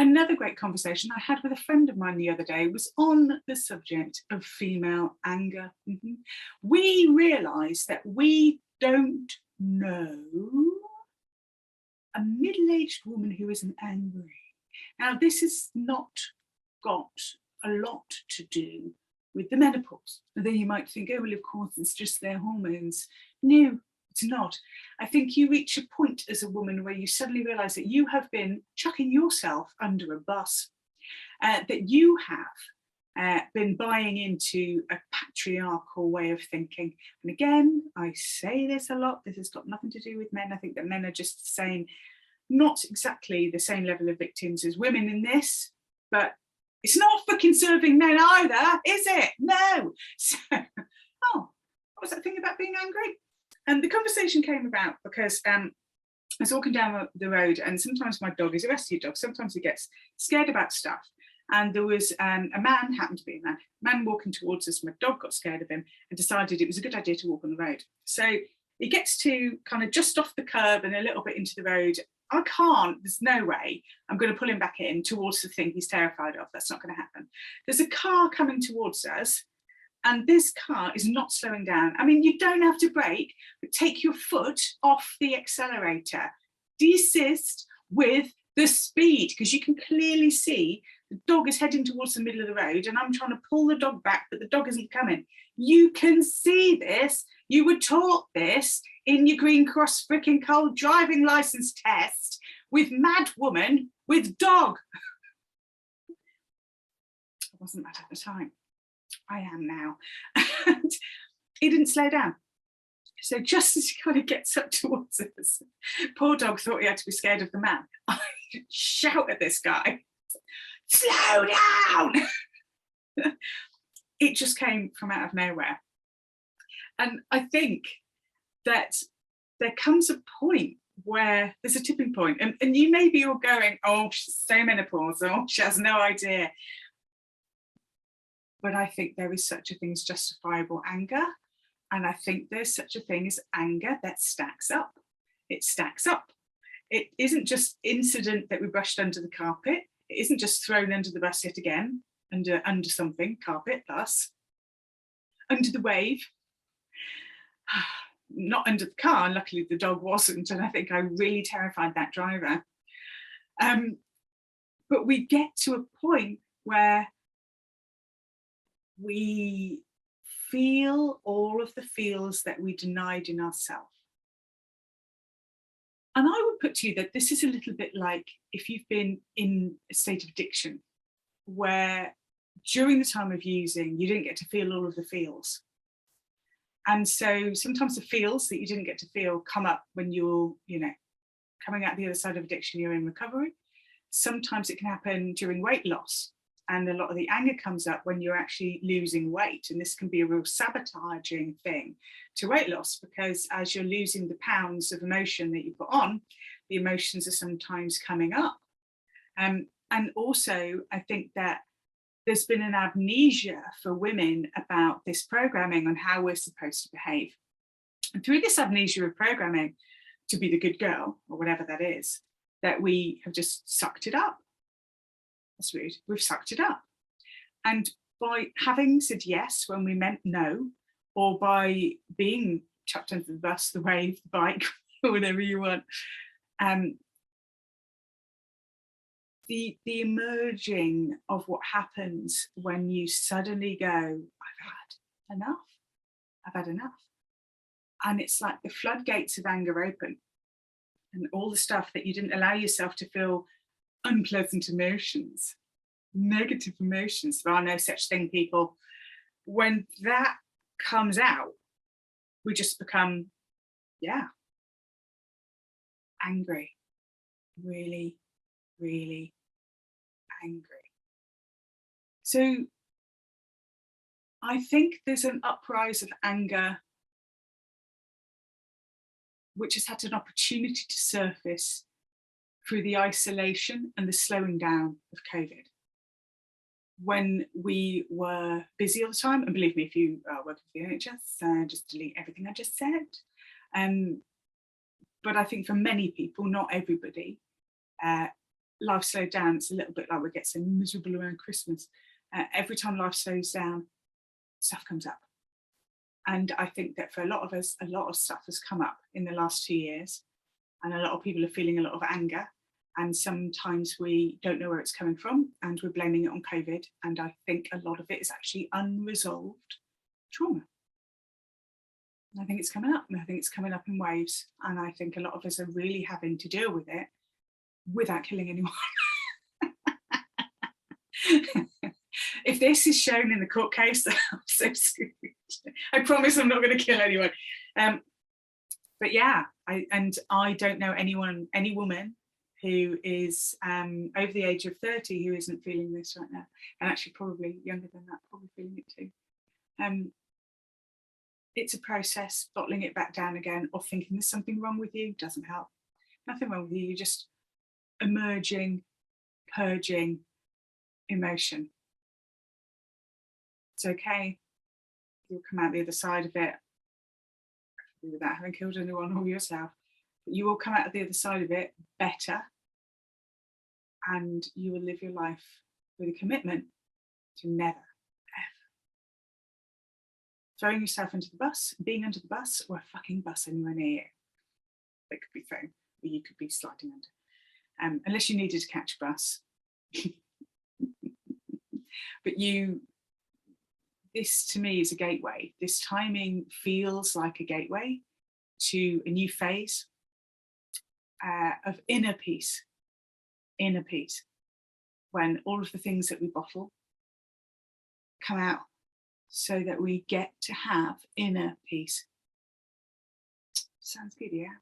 Another great conversation I had with a friend of mine the other day was on the subject of female anger. We realise that we don't know a middle-aged woman who isn't angry. Now, this has not got a lot to do with the menopause. Although you might think, oh, well, of course, it's just their hormones. No, it's not. I think you reach a point as a woman where you suddenly realise that you have been chucking yourself under a bus, that you have been buying into a patriarchal way of thinking. And again, I say this a lot, this has got nothing to do with men. I think that men are just saying not exactly the same level of victims as women in this, but it's not fucking serving men either, is it? No. So, what was that thing about being angry? And the conversation came about because I was walking down the road, and sometimes my dog is a rescue dog. Sometimes he gets scared about stuff. And there was a man, happened to be a man walking towards us. My dog got scared of him and decided it was a good idea to walk on the road. So he gets to kind of just off the curb and a little bit into the road. I can't, there's no way I'm going to pull him back in towards the thing he's terrified of. That's not going to happen. There's a car coming towards us, and this car is not slowing down. I mean, you don't have to brake, but take your foot off the accelerator. Desist with the speed, because you can clearly see the dog is heading towards the middle of the road, and I'm trying to pull the dog back, but the dog isn't coming. You can see this. You were taught this in your Green Cross freaking cold driving license test with mad woman with dog. I wasn't mad at the time. I am now. And he didn't slow down. So just as he kind of gets up towards us, poor dog thought he had to be scared of the man. I shout at this guy, slow down! It just came from out of nowhere. And I think that there comes a point where there's a tipping point, and you may be all going, oh, she's so menopausal, she has no idea. But I think there is such a thing as justifiable anger. And I think there's such a thing as anger that stacks up. It stacks up. It isn't just incident that we brushed under the carpet. It isn't just thrown under the bus yet again, under something, carpet, bus, under the wave. Not under the car, and luckily the dog wasn't, and I think I really terrified that driver. But we get to a point where we feel all of the feels that we denied in ourselves. And I would put to you that this is a little bit like if you've been in a state of addiction, where during the time of using, you didn't get to feel all of the feels. And so sometimes the feels that you didn't get to feel come up when you're, coming out the other side of addiction, you're in recovery. Sometimes it can happen during weight loss. And a lot of the anger comes up when you're actually losing weight. And this can be a real sabotaging thing to weight loss, because as you're losing the pounds of emotion that you put on, the emotions are sometimes coming up. And also, I think that there's been an amnesia for women about this programming on how we're supposed to behave. And through this amnesia of programming to be the good girl, or whatever that is, that we have just sucked it up. That's rude. We've sucked it up. And by having said yes when we meant no, or by being chucked under the bus, the wave, the bike, or whatever you want, the emerging of what happens when you suddenly go, I've had enough. I've had enough. And it's like the floodgates of anger open, and all the stuff that you didn't allow yourself to feel, unpleasant emotions, negative emotions. There are no such thing, people. When that comes out, we just become, angry. Really, really angry. So I think there's an uprise of anger which has had an opportunity to surface through the isolation and the slowing down of COVID. When we were busy all the time, and believe me, if you work for the NHS, just delete everything I just said. But I think for many people, not everybody, life slowed down, it's a little bit like we get so miserable around Christmas. Every time life slows down, stuff comes up. And I think that for a lot of us, a lot of stuff has come up in the last 2 years, and a lot of people are feeling a lot of anger. And sometimes we don't know where it's coming from, and we're blaming it on COVID. And I think a lot of it is actually unresolved trauma. I think it's coming up, and I think it's coming up in waves. And I think a lot of us are really having to deal with it without killing anyone. If this is shown in the court case, I'm so screwed. I promise I'm not going to kill anyone. But yeah, I don't know anyone, any woman who is over the age of 30 who isn't feeling this right now, and actually probably younger than that, probably feeling it too. It's a process. Bottling it back down again, or thinking there's something wrong with you, doesn't help. Nothing wrong with you. You're just emerging, purging emotion. It's okay. You'll come out the other side of it without having killed anyone or yourself. But you will come out of the other side of it better, and you will live your life with a commitment to never, ever throwing yourself into the bus, being under the bus, or a fucking bus anywhere near you that could be thrown, or you could be sliding under. Unless you needed to catch a bus. But this to me is a gateway. This timing feels like a gateway to a new phase of inner peace, when all of the things that we bottle come out, so that we get to have inner peace. Sounds good, yeah?